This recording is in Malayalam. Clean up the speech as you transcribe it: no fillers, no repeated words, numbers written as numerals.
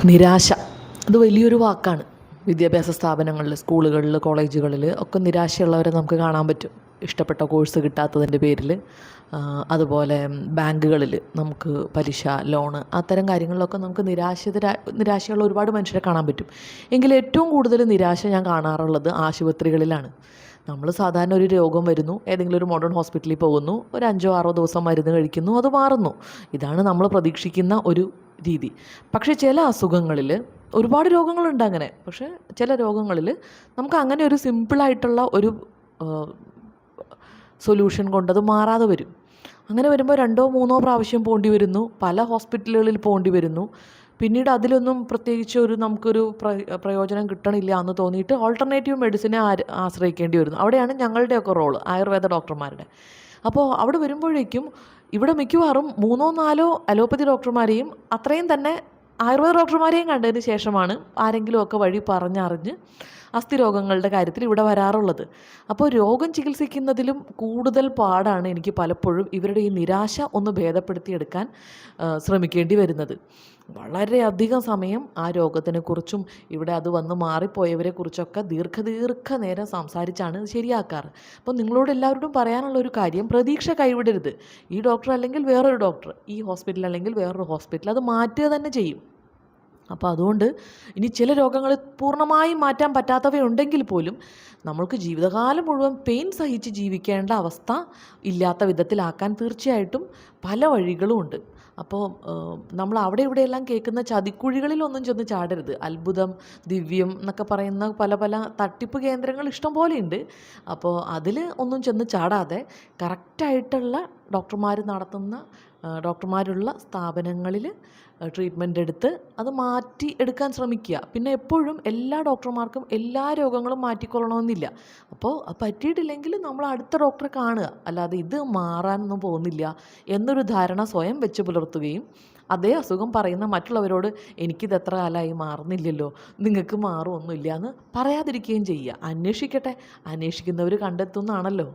നിരാശ അത് വലിയൊരു വാക്കാണ്. വിദ്യാഭ്യാസ സ്ഥാപനങ്ങളിൽ, സ്കൂളുകളിൽ, കോളേജുകളിൽ ഒക്കെ നിരാശയുള്ളവരെ നമുക്ക് കാണാൻ പറ്റും. ഇഷ്ടപ്പെട്ട കോഴ്സ് കിട്ടാത്തതിൻ്റെ പേരിൽ. അതുപോലെ ബാങ്കുകളിൽ നമുക്ക് പലിശ, ലോണ്, അത്തരം കാര്യങ്ങളിലൊക്കെ നമുക്ക് നിരാശയുള്ള ഒരുപാട് മനുഷ്യരെ കാണാൻ പറ്റും. എങ്കിൽ ഏറ്റവും കൂടുതൽ നിരാശ ഞാൻ കാണാറുള്ളത് ആശുപത്രികളിലാണ്. നമ്മൾ സാധാരണ ഒരു രോഗം വരുന്നു, ഏതെങ്കിലും ഒരു മോഡേൺ ഹോസ്പിറ്റലിൽ പോകുന്നു, ഒരു 5-6 ദിവസം മരുന്ന് കഴിക്കുന്നു, അത് മാറുന്നു. ഇതാണ് നമ്മൾ പ്രതീക്ഷിക്കുന്ന ഒരു രീതി. പക്ഷേ ചില അസുഖങ്ങളിൽ, ഒരുപാട് രോഗങ്ങളുണ്ട് അങ്ങനെ, പക്ഷേ ചില രോഗങ്ങളിൽ നമുക്ക് അങ്ങനെ ഒരു സിമ്പിളായിട്ടുള്ള ഒരു സൊല്യൂഷൻ കൊണ്ടത് മാറാതെ വരും. അങ്ങനെ വരുമ്പോൾ 2-3 പ്രാവശ്യം പോകേണ്ടി വരുന്നു, പല ഹോസ്പിറ്റലുകളിൽ പോകേണ്ടി വരുന്നു. പിന്നീട് അതിലൊന്നും പ്രത്യേകിച്ച് നമുക്കൊരു പ്രയോജനം കിട്ടണില്ല എന്ന് തോന്നിയിട്ട് ഓൾട്ടർനേറ്റീവ് മെഡിസിനെ ആശ്രയിക്കേണ്ടി വരുന്നു. അവിടെയാണ് ഞങ്ങളുടെയൊക്കെ റോള്, ആയുർവേദ ഡോക്ടർമാരുടെ. അപ്പോൾ അവിടെ വരുമ്പോഴേക്കും ഇവിടെ മിക്കവാറും 3-4 അലോപ്പതി ഡോക്ടർമാരെയും അത്രയും തന്നെ ആയുർവേദ ഡോക്ടർമാരെയും കണ്ടതിന് ശേഷമാണ് ആരെങ്കിലുമൊക്കെ വഴി പറഞ്ഞറിഞ്ഞ് അസ്ഥിരോഗങ്ങളുടെ കാര്യത്തിൽ ഇവിടെ വരാറുള്ളത്. അപ്പോൾ രോഗം ചികിത്സിക്കുന്നതിലും കൂടുതൽ പാടാണ് എനിക്ക് പലപ്പോഴും ഇവരുടെ ഈ നിരാശ ഒന്ന് ഭേദപ്പെടുത്തിയെടുക്കാൻ ശ്രമിക്കേണ്ടി വരുന്നത്. വളരെയധികം സമയം ആ രോഗത്തിനെക്കുറിച്ചും ഇവിടെ അത് വന്ന് മാറിപ്പോയവരെക്കുറിച്ചൊക്കെ ദീർഘനേരം സംസാരിച്ചാണ് ശരിയാക്കാറ്. അപ്പോൾ നിങ്ങളോട് എല്ലാവരോടും പറയാനുള്ളൊരു കാര്യം, പ്രതീക്ഷ കൈവിടരുത്. ഈ ഡോക്ടർ അല്ലെങ്കിൽ വേറൊരു ഡോക്ടർ, ഈ ഹോസ്പിറ്റൽ അല്ലെങ്കിൽ വേറൊരു ഹോസ്പിറ്റൽ, അത് മാറ്റുക തന്നെ ചെയ്യും. അപ്പോൾ അതുകൊണ്ട് ഇനി ചില രോഗങ്ങൾ പൂർണ്ണമായും മാറ്റാൻ പറ്റാത്തവയുണ്ടെങ്കിൽ പോലും നമ്മൾക്ക് ജീവിതകാലം മുഴുവൻ പെയിൻ സഹിച്ച് ജീവിക്കേണ്ട അവസ്ഥ ഇല്ലാത്ത വിധത്തിലാക്കാൻ തീർച്ചയായിട്ടും പല വഴികളും ഉണ്ട്. അപ്പോൾ നമ്മൾ അവിടെ ഇവിടെയെല്ലാം കേൾക്കുന്ന ചതിക്കുഴികളിലൊന്നും ചെന്ന് ചാടരുത്. അത്ഭുതം, ദിവ്യം എന്നൊക്കെ പറയുന്ന പല തട്ടിപ്പ് കേന്ദ്രങ്ങൾ ഇഷ്ടം പോലെയുണ്ട്. അപ്പോൾ അതിൽ ഒന്നും ചെന്ന് ചാടാതെ കറക്റ്റായിട്ടുള്ള ഡോക്ടർമാരുള്ള സ്ഥാപനങ്ങളിൽ ട്രീറ്റ്മെൻ്റ് എടുത്ത് അത് മാറ്റി എടുക്കാൻ ശ്രമിക്കുക. പിന്നെ എപ്പോഴും എല്ലാ ഡോക്ടർമാർക്കും എല്ലാ രോഗങ്ങളും മാറ്റിക്കൊള്ളണമെന്നില്ല. അപ്പോൾ പറ്റിയിട്ടില്ലെങ്കിൽ നമ്മൾ അടുത്ത ഡോക്ടറെ കാണുക, അല്ലാതെ ഇത് മാറാനൊന്നും പോകുന്നില്ല എന്നൊരു ധാരണ സ്വയം വെച്ച് പുലർത്തുകയും അതേ അസുഖം പറയുന്ന മറ്റുള്ളവരോട് എനിക്കിത് എത്ര കാലമായി മാറുന്നില്ലല്ലോ, നിങ്ങൾക്ക് മാറുമൊന്നുമില്ല എന്ന് പറയാതിരിക്കുകയും ചെയ്യുക. അന്വേഷിക്കട്ടെ, അന്വേഷിക്കുന്നവർ കണ്ടെത്തുന്നതാണല്ലോ.